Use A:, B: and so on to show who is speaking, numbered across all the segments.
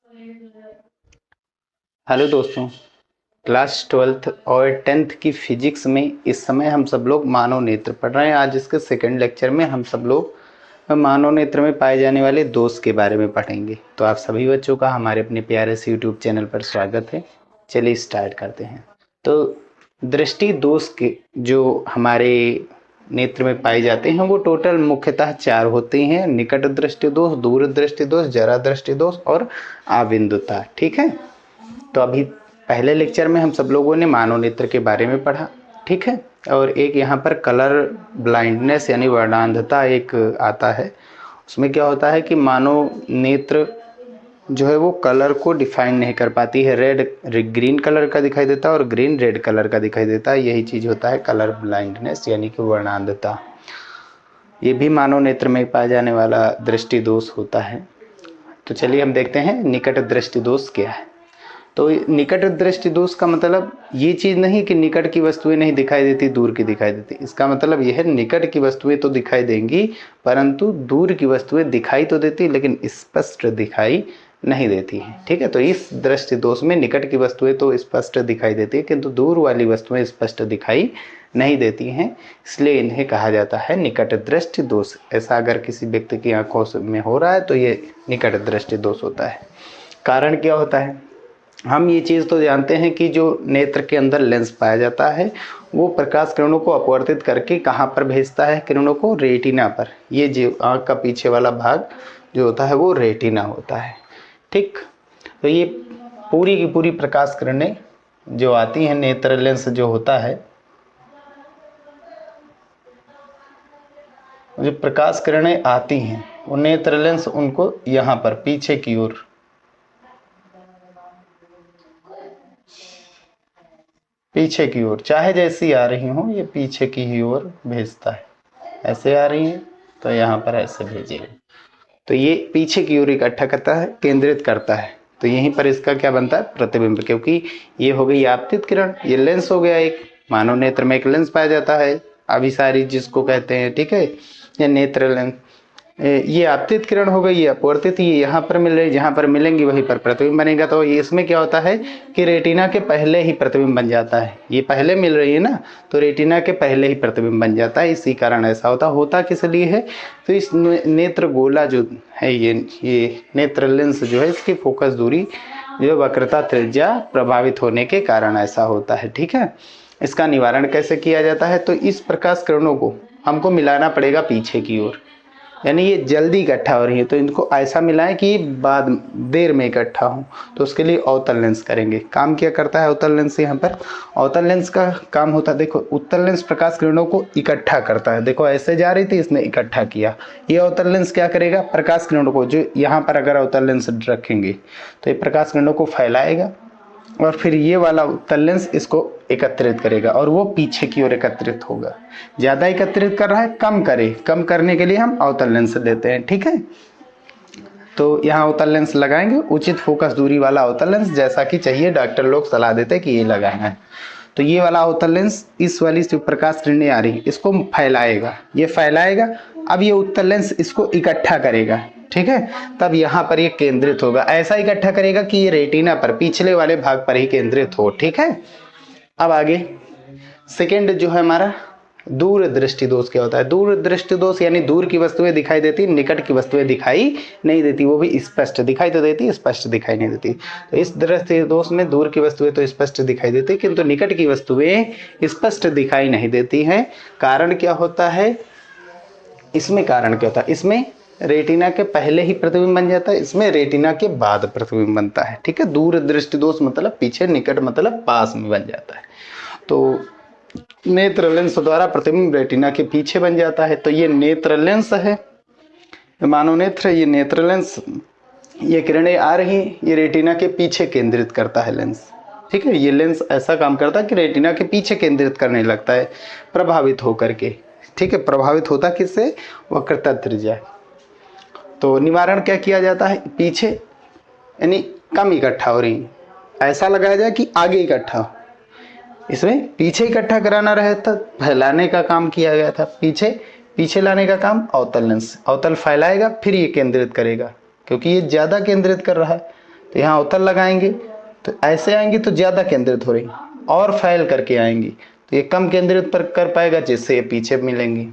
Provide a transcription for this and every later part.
A: Hello दोस्तों, class 12th और 10th की फिजिक्स में इस समय हम सब लोग मानव नेत्र पढ़ रहे हैं। आज इसके सेकंड लेक्चर में हम सब लोग मानव नेत्र में पाए जाने वाले दोष के बारे में पढ़ेंगे। तो आप सभी बच्चों का हमारे अपने प्यारे से यूट्यूब चैनल पर स्वागत है। चलिए स्टार्ट करते हैं। तो दृष्टि दोष के जो हमारे नेत्र में पाए जाते हैं वो टोटल मुख्यतः 4 होते हैं: निकट दृष्टि दोष, दूर दृष्टि दोष, जरा दृष्टि दोष और आबिंदुता। ठीक है। तो अभी पहले लेक्चर में हम सब लोगों ने मानव नेत्र के बारे में पढ़ा, ठीक है। और एक यहाँ पर कलर ब्लाइंडनेस यानी वर्णांधता एक आता है। उसमें क्या होता है कि मानव नेत्र जो है वो कलर को डिफाइन नहीं कर पाती है। रेड ग्रीन कलर का दिखाई देता है और ग्रीन रेड कलर का दिखाई देता है। यही चीज होता है कलर ब्लाइंडनेस यानी कि वर्णांधता। ये भी मानव नेत्र में पाया जाने वाला दृष्टि दोष होता है। तो चलिए हम देखते हैं निकट दृष्टि दोष क्या है। तो निकट दृष्टि दोष का मतलब ये चीज नहीं कि निकट की वस्तुएं नहीं दिखाई देती, दूर की दिखाई देती। इसका मतलब यह है निकट की वस्तुएं तो दिखाई देंगी परंतु दूर की वस्तुएं दिखाई तो देती लेकिन स्पष्ट दिखाई नहीं देती हैं। ठीक है। तो इस दृष्टि दोष में निकट की वस्तुएं तो स्पष्ट दिखाई देती है किंतु दूर वाली वस्तुएं स्पष्ट दिखाई नहीं देती हैं, इसलिए इन्हें कहा जाता है निकट दृष्टि दोष। ऐसा अगर किसी व्यक्ति की आंखों में हो रहा है तो ये निकट दृष्टि दोष होता है। कारण क्या होता है? हम ये चीज़ तो जानते हैं कि जो नेत्र के अंदर लेंस पाया जाता है वो प्रकाश किरणों को अपवर्तित करके कहाँ पर भेजता है? किरणों को रेटिना पर। ये जो आँख का पीछे वाला भाग जो होता है वो रेटिना होता है। ठीक। तो ये पूरी की पूरी प्रकाश किरणें जो आती हैं, नेत्र लेंस जो होता है, जो प्रकाश किरणें आती हैं वो नेत्र लेंस उनको यहाँ पर पीछे की ओर चाहे जैसी आ रही हो ये पीछे की ही ओर भेजता है। ऐसे आ रही है तो यहाँ पर ऐसे भेजेगा तो ये पीछे की ओर इकट्ठा करता है, केंद्रित करता है। तो यहीं पर इसका क्या बनता है? प्रतिबिंब। क्योंकि ये हो गई आपतित किरण, ये लेंस हो गया। एक मानव नेत्र में एक लेंस पाया जाता है अभिसारी जिसको कहते हैं, ठीक है, या नेत्र लेंस। ये आपतित किरण हो गई, ये अपवर्तित, ये यहाँ पर मिल रही, जहाँ पर मिलेंगी वहीं पर प्रतिबिंब बनेगा। तो ये इसमें क्या होता है कि रेटिना के पहले ही प्रतिबिंब बन जाता है। ये पहले मिल रही है ना, तो रेटिना के पहले ही प्रतिबिंब बन जाता है। इसी कारण ऐसा होता किस लिए है? तो इस नेत्र गोला जो है, ये नेत्र लेंस जो है, इसकी फोकस दूरी जो वक्रता त्रिज्या प्रभावित होने के कारण ऐसा होता है। ठीक है। इसका निवारण कैसे किया जाता है? तो इस प्रकाश किरणों को हमको मिलाना पड़ेगा पीछे की ओर, यानी ये जल्दी इकट्ठा हो रही है तो इनको ऐसा मिलाएं कि बाद देर में इकट्ठा हो। तो उसके लिए अवतल लेंस करेंगे। काम क्या करता है अवतल लेंस? यहाँ पर अवतल लेंस का काम होता है, देखो, उत्तल लेंस प्रकाश किरणों को इकट्ठा करता है। देखो ऐसे जा रही थी, इसने इकट्ठा किया। ये अवतल लेंस क्या करेगा? प्रकाश किरणों को, जो यहाँ पर अगर अवतल लेंस रखेंगे तो ये प्रकाश किरणों को फैलाएगा और फिर ये वाला उत्तल लेंस इसको एकत्रित करेगा और वो पीछे की ओर एकत्रित होगा। ज्यादा एकत्रित कर रहा है, कम करने के लिए हम अवतल लेंस लेते हैं। ठीक है। तो यहाँ अवतल लेंस लगाएंगे, उचित फोकस दूरी वाला अवतल लेंस, जैसा कि चाहिए। डॉक्टर लोग सलाह देते हैं कि ये लगाना है। तो ये वाला अवतल लेंस इस वाली जो प्रकाश किरणें आ रही इसको फैलाएगा, ये फैलाएगा। अब ये उत्तल लेंस इसको इकट्ठा करेगा, ठीक है। तब यहाँ पर ये केंद्रित होगा। ऐसा इकट्ठा करेगा कि ये रेटिना पर, पिछले वाले भाग पर ही केंद्रित हो। ठीक है। अब आगे सेकेंड जो है हमारा दूर दृष्टि दोष क्या होता है? दूर दृष्टि दोष यानी दूर की वस्तुएं दिखाई देती, निकट की वस्तुएं दिखाई नहीं देती। वो भी स्पष्ट दिखाई तो देती, स्पष्ट दिखाई नहीं देती। तो इस दृष्टि दोष में दूर की वस्तुएं तो स्पष्ट दिखाई देती किंतु निकट की वस्तुएं स्पष्ट दिखाई नहीं देती हैं। कारण क्या होता है इसमें? कारण क्या होता है इसमें? रेटिना के पहले ही प्रतिबिंब बन जाता है, इसमें रेटिना के बाद प्रतिबिंब बनता है। ठीक है। दूर दृष्टि दोष मतलब पीछे, निकट मतलब पास में बन जाता है। तो नेत्र लेंस द्वारा प्रतिबिंब रेटिना के पीछे बन जाता है। तो ये नेत्र लेंस है, मानव नेत्र, ये नेत्र लेंस, ये किरणें आ रही, ये रेटिना के पीछे केंद्रित करता है लेंस। ठीक है। ये लेंस ऐसा काम करता है कि रेटिना के पीछे केंद्रित करने लगता है प्रभावित होकर के। ठीक है। प्रभावित होता किससे? वक्रता त्रिज्या। तो निवारण क्या किया जाता है? पीछे यानी कम इकट्ठा हो रही, ऐसा लगाया जाए कि आगे इकट्ठा हो। इसमें पीछे इकट्ठा कराना रहे था, फैलाने का काम किया गया था। पीछे लाने का काम अवतल लेंस, अवतल फैलाएगा फिर ये केंद्रित करेगा, क्योंकि ये ज्यादा केंद्रित कर रहा है तो यहाँ अवतल लगाएंगे तो ऐसे आएंगी तो ज़्यादा केंद्रित हो रही, और फैल करके आएंगी तो ये कम केंद्रित पर कर पाएगा, जिससे ये पीछे मिलेंगी।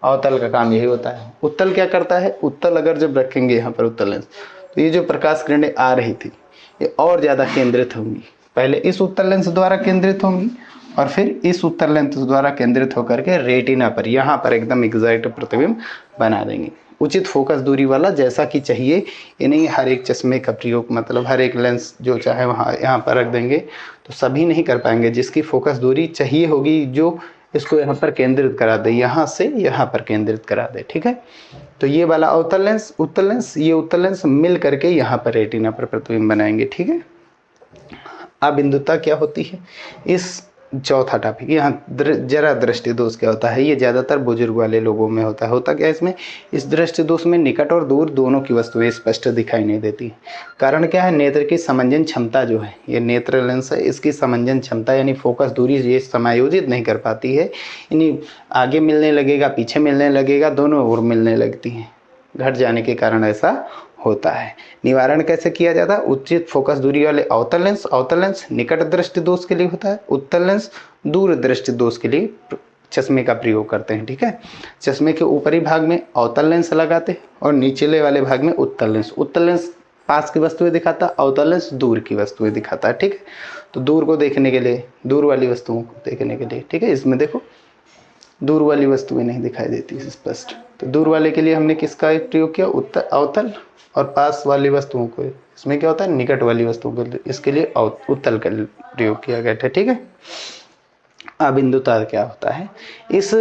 A: अवतल का काम यही होता है। उत्तल क्या करता है, उत्तल अगर जब रखेंगे यहाँ पर उत्तल लेंस, तो ये जो प्रकाश किरणें आ रही थी ये और ज़्यादा केंद्रित होंगी। पहले इस उत्तल लेंस द्वारा केंद्रित होंगी और फिर इस उत्तल लेंस द्वारा केंद्रित होकर के रेटिना पर, यहाँ पर एकदम एग्जैक्ट प्रतिबिंब बना देंगे। उचित फोकस दूरी वाला, जैसा कि चाहिए, ये नहीं हर एक चश्मे का प्रयोग, मतलब हर एक लेंस जो चाहे वहाँ यहाँ पर रख देंगे तो सभी नहीं कर पाएंगे। जिसकी फोकस दूरी चाहिए होगी जो इसको यहाँ पर केंद्रित करा दे, यहाँ से यहाँ पर केंद्रित करा दे, ठीक है। तो ये वाला अवतल लेंस, उत्तल लेंस, ये उत्तल लेंस मिल करके यहाँ पर रेटिना पर प्रतिबिंब बनाएंगे, ठीक है। अबिंदुता क्या होती है, इस चौथा टॉपिक, यहाँ जरा दृष्टि दोष क्या होता है, ये ज़्यादातर बुजुर्ग वाले लोगों में होता है। होता क्या है इसमें, इस दृष्टि दोष में निकट और दूर दोनों की वस्तुएं स्पष्ट दिखाई नहीं देती। कारण क्या है, नेत्र की समंजन क्षमता जो है, ये नेत्र लेंस है, इसकी समंजन क्षमता यानी फोकस दूरी ये समायोजित नहीं कर पाती है। यानी आगे मिलने लगेगा, पीछे मिलने लगेगा, दोनों ओर मिलने लगती हैं। घट जाने के कारण ऐसा होता है। निवारण कैसे किया जाता है, उचित फोकस दूरी वाले अवतल लेंस, अवतल लेंस निकट दृष्टि दोष के लिए होता है, उत्तल लेंस दूर दृष्टि दोष के लिए चश्मे का प्रयोग करते हैं, ठीक है। चश्मे के ऊपरी भाग में अवतल लेंस लगाते हैं और निचले वाले भाग में उत्तल लेंस। उत्तल लेंस पास की वस्तुएं दिखाता है, अवतल लेंस दूर की वस्तुएं दिखाता है, ठीक है। तो दूर को देखने के लिए, दूर वाली वस्तुओं को देखने के लिए, ठीक है। इसमें देखो दूर वाली वस्तुएं नहीं दिखाई देती स्पष्ट, तो दूर वाले के लिए हमने किसका प्रयोग किया, अवतल, और पास वाली वस्तुओं को, इसमें क्या होता है, निकट वाली वस्तुओं को, इसके लिए उत्तल का प्रयोग किया गया था, ठीक है। अबिंदुता क्या होता है, इस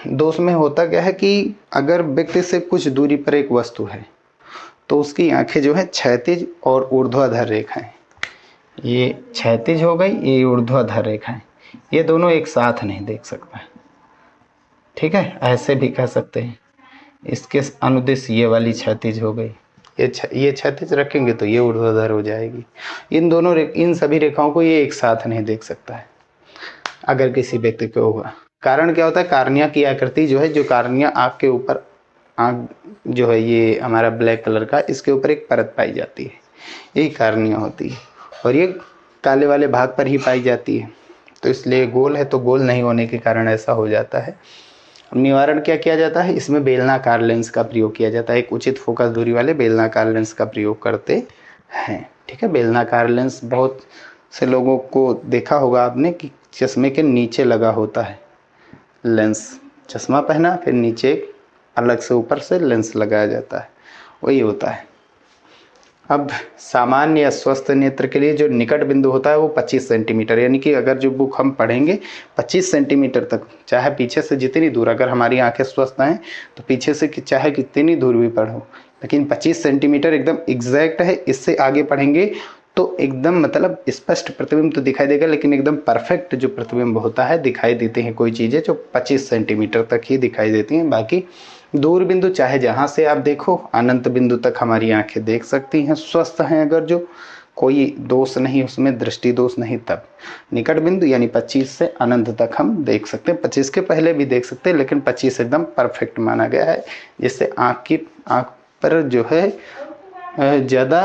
A: दोष में होता क्या है कि अगर व्यक्ति से कुछ दूरी पर एक वस्तु है तो उसकी आंखें जो है क्षैतिज और ऊर्ध्वाधर रेखाएं, ये क्षैतिज हो गई, ये ऊर्ध्वाधर रेखाएं, ये दोनों एक साथ नहीं देख सकता, ठीक है। ऐसे भी कह सकते हैं, इसके अनुदिश ये वाली क्षैतिज हो गई, ये क्षैतिज रखेंगे तो ये ऊर्ध्वाधर हो जाएगी। इन सभी रेखाओं को ये एक साथ नहीं देख सकता है अगर किसी व्यक्ति को होगा। कारण क्या होता है, कार्निया की आकृति जो है, जो कार्निया आँख के ऊपर, आँख जो है ये हमारा ब्लैक कलर का, इसके ऊपर एक परत पाई जाती है, यही कार्निया होती है, और ये काले वाले भाग पर ही पाई जाती है। तो इसलिए गोल है तो गोल नहीं होने के कारण ऐसा हो जाता है। निवारण क्या किया जाता है, इसमें बेलनाकार लेंस का प्रयोग किया जाता है। एक उचित फोकस दूरी वाले बेलनाकार लेंस का प्रयोग करते हैं, ठीक है। बेलनाकार लेंस बहुत से लोगों को देखा होगा आपने कि चश्मे के नीचे लगा होता है लेंस, चश्मा पहना फिर नीचे अलग से ऊपर से लेंस लगाया जाता है, वही होता है। अब सामान्य या स्वस्थ नेत्र के लिए जो निकट बिंदु होता है वो 25 सेंटीमीटर, यानी कि अगर जो बुक हम पढ़ेंगे 25 सेंटीमीटर तक, चाहे पीछे से जितनी दूर, अगर हमारी आंखें स्वस्थ हैं तो पीछे से चाहे कितनी दूर भी पढ़ो, लेकिन 25 सेंटीमीटर एकदम एग्जैक्ट है। इससे आगे पढ़ेंगे तो एकदम मतलब स्पष्ट प्रतिबिंब तो दिखाई देगा, लेकिन एकदम परफेक्ट जो प्रतिबिंब होता है, दिखाई देते हैं कोई चीज़ें जो 25 सेंटीमीटर तक ही दिखाई देती हैं। बाकी दूर बिंदु चाहे जहाँ से आप देखो, अनंत बिंदु तक हमारी आंखें देख सकती हैं, स्वस्थ हैं अगर, जो कोई दोष नहीं उसमें, दृष्टि दोष नहीं, तब निकट बिंदु यानी 25 से अनंत तक हम देख सकते हैं। 25 के पहले भी देख सकते हैं, लेकिन 25 एकदम परफेक्ट माना गया है, जिससे आँख पर जो है ज़्यादा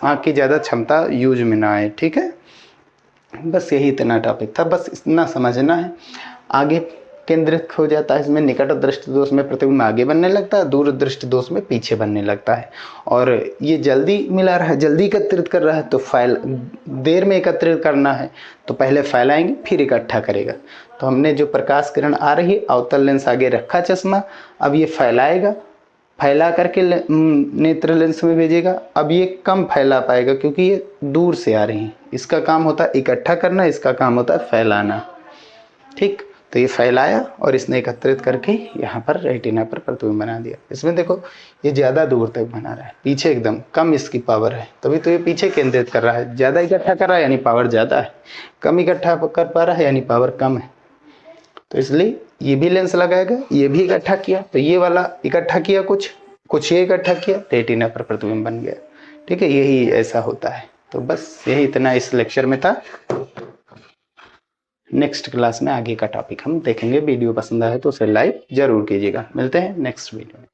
A: आँख की ज़्यादा क्षमता यूज में ना आए, ठीक है। बस यही इतना टॉपिक था, बस इतना समझना है। आगे केंद्रित हो जाता है इसमें, निकट दृष्टि दोष में प्रतिबिंब आगे बनने लगता है, दूर दृष्टि दोष में पीछे बनने लगता है। और ये जल्दी मिला रहा है, जल्दी एकत्रित कर रहा है, तो देर में एकत्रित करना है तो पहले फैलाएंगे फिर इकट्ठा करेगा। तो हमने जो प्रकाश किरण आ रही है, अवतल लेंस आगे रखा चश्मा, अब ये फैलाएगा, फैला करके नेत्र लेंस में भेजेगा। अब ये कम फैला पाएगा क्योंकि ये दूर से आ रही है, इसका काम होता है इकट्ठा करना, इसका काम होता है फैलाना, ठीक। तो ये फैलाया और इसने एकत्रित करके यहाँ पर रेटिना पर प्रतिबिंब बना दिया। इसमें देखो ये ज़्यादा दूर तक बना रहा है, पीछे एकदम कम इसकी पावर है, तभी तो ये पीछे केंद्रित कर रहा है। ज़्यादा इकट्ठा कर रहा है यानी पावर ज़्यादा है, कम इकट्ठा कर पा रहा है यानी पावर कम है। तो इसलिए ये भी लेंस लगाएगा, ये भी इकट्ठा किया, तो ये वाला इकट्ठा किया, कुछ ये इकट्ठा किया, रेटिना पर प्रतिबिंब बन गया, ठीक है। यही ऐसा होता है। तो बस यही इतना इस लेक्चर में था। नेक्स्ट क्लास में आगे का टॉपिक हम देखेंगे। वीडियो पसंद आए तो उसे लाइक जरूर कीजिएगा। मिलते हैं नेक्स्ट वीडियो में।